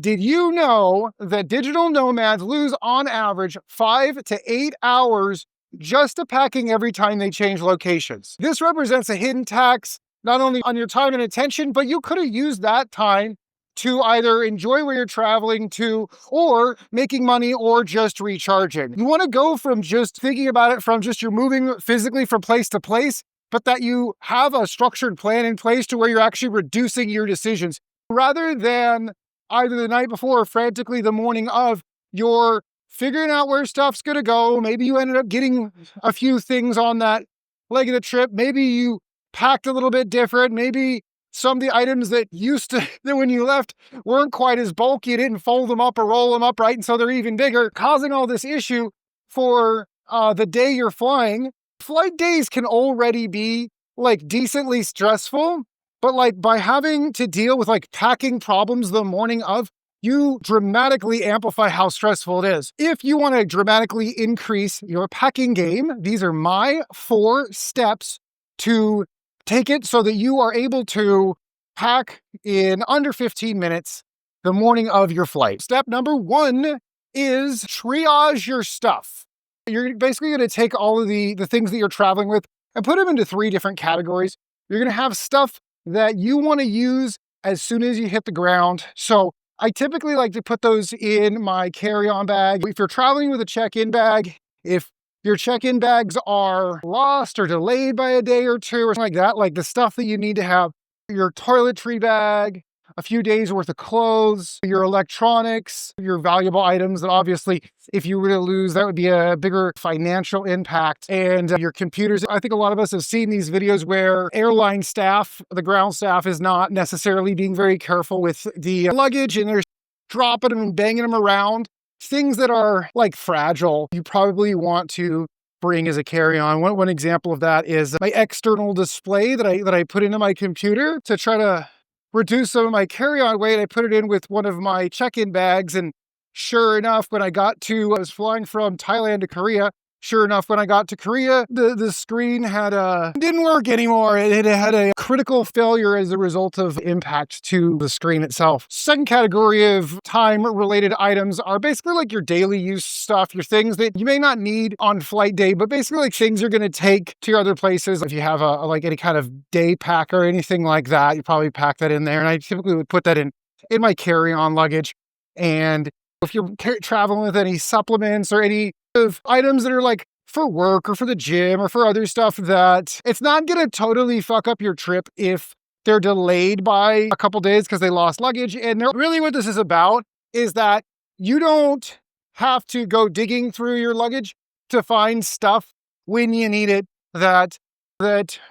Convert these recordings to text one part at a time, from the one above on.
Did you know that digital nomads lose on average 5 to 8 hours just to packing every time they change locations? This represents a hidden tax, not only on your time and attention, but you could have used that time to either enjoy where you're traveling to, or making money, or just recharging. You want to go from just thinking about it from just you're moving physically from place to place, but that you have a structured plan in place to where you're actually reducing your decisions rather than either the night before or frantically the morning of. You're figuring out where stuff's going to go. Maybe you ended up getting a few things on that leg of the trip. Maybe you packed a little bit different. Maybe some of the items that that when you left weren't quite as bulky. You didn't fold them up or roll them up right, and so they're even bigger, causing all this issue for the day you're flying. Flight days can already be like decently stressful, but like by having to deal with like packing problems the morning of, you dramatically amplify how stressful it is. If you want to dramatically increase your packing game, these are my 4 steps to take it so that you are able to pack in under 15 minutes the morning of your flight. Step number 1 is triage your stuff. You're basically going to take all of the things that you're traveling with and put them into 3 different categories. You're going to have stuff that you want to use as soon as you hit the ground. So I typically like to put those in my carry-on bag. If you're traveling with a check-in bag, if your check-in bags are lost or delayed by a day or 2 or something like that, like the stuff that you need to have, your toiletry bag, a few days worth of clothes, your electronics, your valuable items that obviously if you were to lose, that would be a bigger financial impact, and your computers. I think a lot of us have seen these videos where airline staff, the ground staff, is not necessarily being very careful with the luggage, and they're dropping them and banging them around. Things that are like fragile, you probably want to bring as a carry-on. One example of that is my external display that I put into my computer to try to reduce some of my carry-on weight. I put it in with one of my check-in bags, and sure enough, when I was flying from Thailand to Korea, sure enough, when I got to Korea, the screen didn't work anymore. It had a critical failure as a result of impact to the screen itself. Second category of time-related items are basically like your daily use stuff, your things that you may not need on flight day, but basically like things you're going to take to your other places. If you have like any kind of day pack or anything like that, you probably pack that in there. And I typically would put that in my carry-on luggage. And if you're traveling with any supplements or any of items that are like for work or for the gym or for other stuff, that it's not going to totally fuck up your trip if they're delayed by a couple days because they lost luggage. And really what this is about is that you don't have to go digging through your luggage to find stuff when you need it, that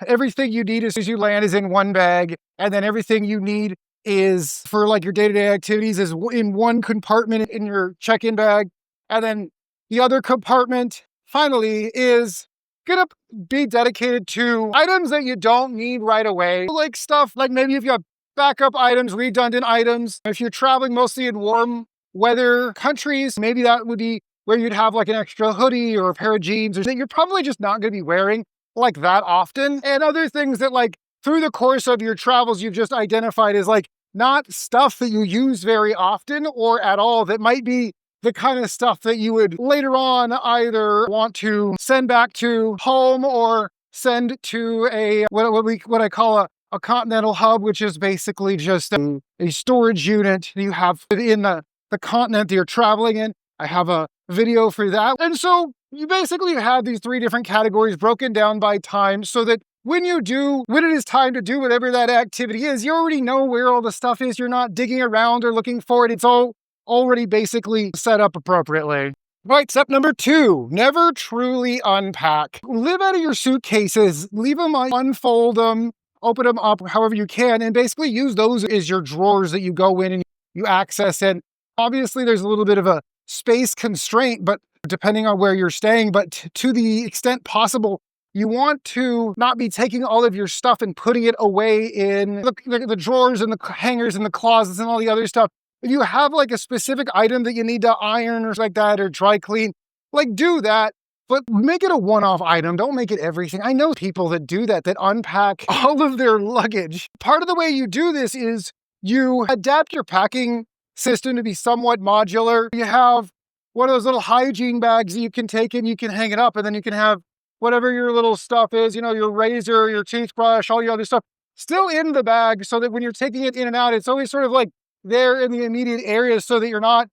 everything you need as soon as you land is in one bag, and then everything you need is for like your day-to-day activities is in one compartment in your check-in bag, and then the other compartment finally is gonna be dedicated to items that you don't need right away, like stuff like maybe if you have backup items, redundant items. If you're traveling mostly in warm weather countries, maybe that would be where you'd have like an extra hoodie or a pair of jeans or something you're probably just not going to be wearing like that often, and other things that like through the course of your travels you've just identified as like not stuff that you use very often or at all, that might be the kind of stuff that you would later on either want to send back to home or send to what I call a continental hub, which is basically just a storage unit you have within the continent that you're traveling in. I have a video for that. And so you basically have these 3 different categories broken down by time so that when it is time to do whatever that activity is, you already know where all the stuff is. You're not digging around or looking for it. It's all already basically set up appropriately. Right, step number 2, never truly unpack. Live out of your suitcases, leave them, unfold them, open them up however you can, and basically use those as your drawers that you go in and you access. And obviously there's a little bit of a space constraint, but depending on where you're staying, but to the extent possible, you want to not be taking all of your stuff and putting it away in the drawers and the hangers and the closets and all the other stuff. If you have like a specific item that you need to iron or like that or dry clean, like do that, but make it a one-off item. Don't make it everything. I know people that do that unpack all of their luggage. Part of the way you do this is you adapt your packing system to be somewhat modular. You have one of those little hygiene bags that you can take in, you can hang it up, and then you can have whatever your little stuff is, you know, your razor, your toothbrush, all your other stuff, still in the bag so that when you're taking it in and out, it's always sort of like there in the immediate area so that you're not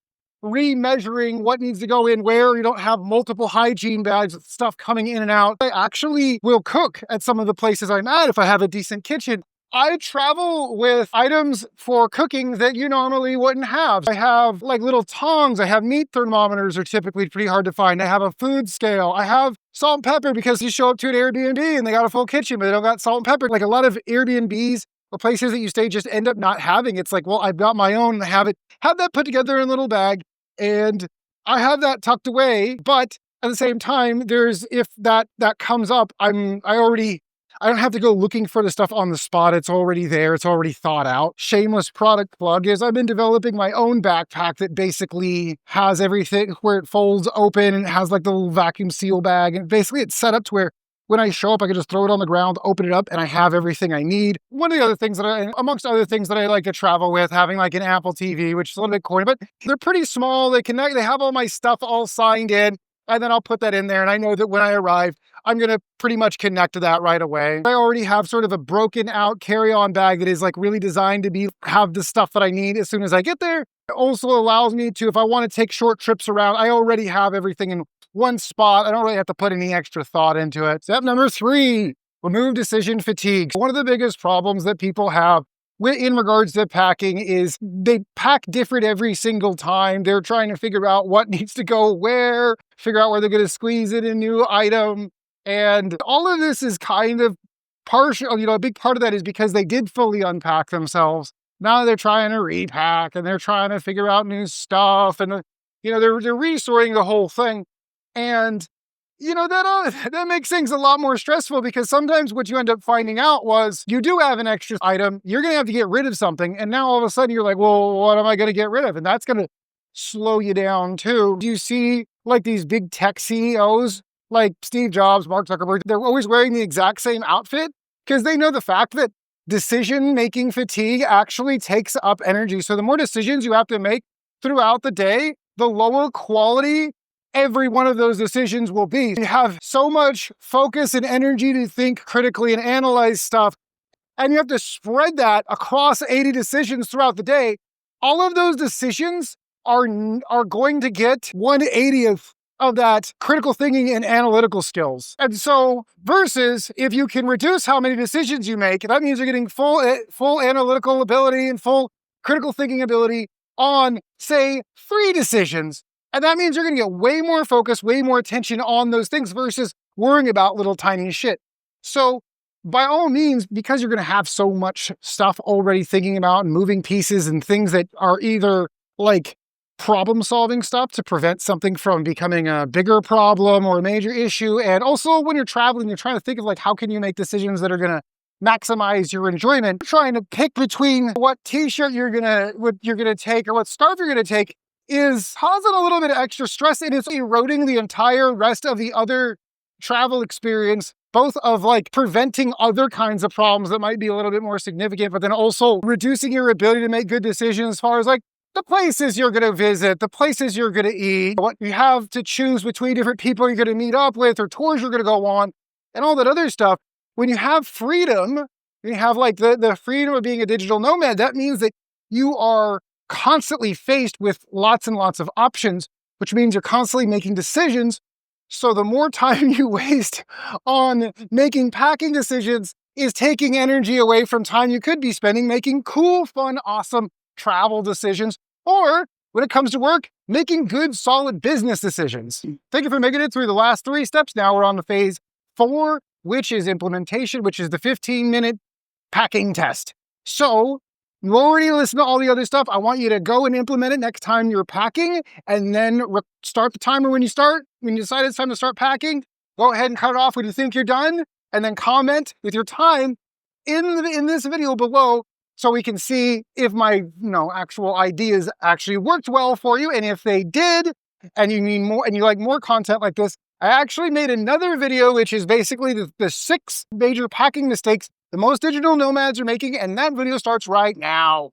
remeasuring what needs to go in where. You don't have multiple hygiene bags with stuff coming in and out. I actually will cook at some of the places I'm at if I have a decent kitchen. I travel with items for cooking that you normally wouldn't have. I have like little tongs. I have meat thermometers are typically pretty hard to find. I have a food scale. I have salt and pepper because you show up to an Airbnb and they got a full kitchen, but they don't got salt and pepper. Like a lot of Airbnbs or places that you stay just end up not having. It's like, well, I've got my own. I have that put together in a little bag and I have that tucked away. But at the same time, if that comes up, I don't have to go looking for the stuff on the spot. It's already there. It's already thought out. Shameless product plug is I've been developing my own backpack that basically has everything where it folds open and it has like the little vacuum seal bag. And basically it's set up to where when I show up, I can just throw it on the ground, open it up, and I have everything I need. One of the other things amongst other things that I like to travel with, having like an Apple TV, which is a little bit corny, but they're pretty small. They have all my stuff all signed in. And then I'll put that in there. And I know that when I arrive, I'm going to pretty much connect to that right away. I already have sort of a broken out carry-on bag that is like really designed to have the stuff that I need as soon as I get there. It also allows me to, if I want to take short trips around, I already have everything in one spot. I don't really have to put any extra thought into it. Step number 3, remove decision fatigue. One of the biggest problems that people have in regards to packing is they pack different every single time. They're trying to figure out what needs to go where, figure out where they're going to squeeze in a new item. And all of this is kind of partial, a big part of that is because they did fully unpack themselves. Now they're trying to repack and they're trying to figure out new stuff and, they're resorting the whole thing. And that makes things a lot more stressful because sometimes what you end up finding out was you do have an extra item, you're going to have to get rid of something. And now all of a sudden you're like, well, what am I going to get rid of? And that's going to slow you down too. Do you see like these big tech CEOs like Steve Jobs, Mark Zuckerberg, they're always wearing the exact same outfit because they know the fact that decision-making fatigue actually takes up energy. So the more decisions you have to make throughout the day, the lower quality every one of those decisions will be. You have so much focus and energy to think critically and analyze stuff, and you have to spread that across 80 decisions throughout the day. All of those decisions are going to get 1/80th of that critical thinking and analytical skills. And so versus if you can reduce how many decisions you make, that means you're getting full analytical ability and full critical thinking ability on, say, 3 decisions. And that means you're going to get way more focus, way more attention on those things versus worrying about little tiny shit. So by all means, because you're going to have so much stuff already thinking about and moving pieces and things that are either like problem solving stuff to prevent something from becoming a bigger problem or a major issue. And also when you're traveling, you're trying to think of like, how can you make decisions that are going to maximize your enjoyment? Trying to pick between what t-shirt you're going to take or what scarf you're going to take is causing a little bit of extra stress, and it's eroding the entire rest of the other travel experience, both of like preventing other kinds of problems that might be a little bit more significant, but then also reducing your ability to make good decisions as far as like the places you're going to visit, the places you're going to eat, what you have to choose between different people you're going to meet up with or tours you're going to go on, and all that other stuff. When you have freedom, you have like the freedom of being a digital nomad, that means that you are constantly faced with lots and lots of options, which means you're constantly making decisions. So the more time you waste on making packing decisions is taking energy away from time you could be spending making cool, fun, awesome travel decisions, or when it comes to work, making good, solid business decisions. Thank you for making it through the last 3 steps. Now we're on to phase 4, which is implementation, which is the 15-minute packing test. So you already listened to all the other stuff. I want you to go and implement it next time you're packing, and then start the timer when you decide it's time to start packing. Go ahead and cut it off when you think you're done, and then comment with your time in this video below so we can see if my actual ideas actually worked well for you. And if they did, and you need more, and you like more content like this, I actually made another video, which is basically the 6 major packing mistakes the most digital nomads are making, and that video starts right now.